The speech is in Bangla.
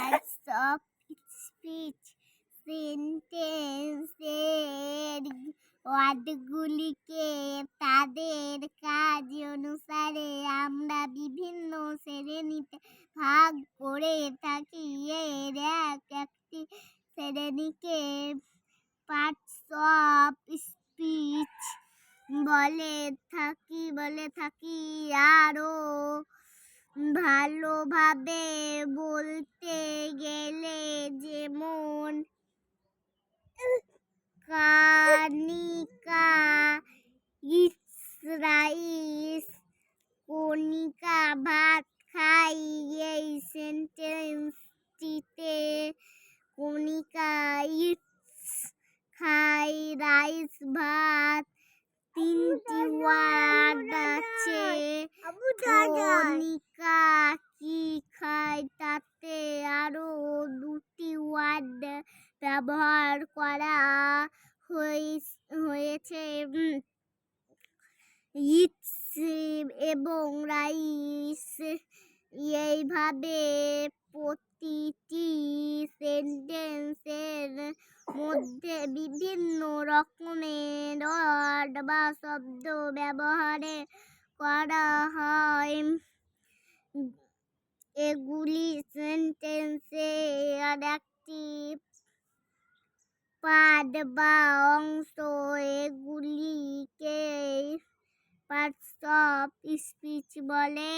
পার্টস অফ স্পিচ সেন্টেন্সের ওয়ার্ডগুলিকে তাদের কাজ অনুসারে আমরা বিভিন্ন শ্রেণীতে ভাগ করে থাকি। এর একটি শ্রেণীকে পার্টস অফ স্পিচ বলে থাকি। আরো ভালোভাবে বলতে গেলে যেমন কানিকা, রাইস, কণিকা ভাত খাই। এই সেন্টেন্সটিতে কণিকা ইটস খাই, রাইস ভাত তিনটি ওয়ার্ড আছে। কণিকা কি খায় তাতে আরো দুটি ওয়ার্ড ব্যবহার করা হয়েছে, ইটস এবং রাইস। এইভাবে প্রতিটি সেন্টেন্সের মধ্যে বিভিন্ন রকমের ওয়ার্ড বা শব্দ ব্যবহার করা হয়। এগুলি সেন্টেন্সের একটি পার্ট বা অংশ। এগুলিকে পার্টস অফ স্পিচ বলে।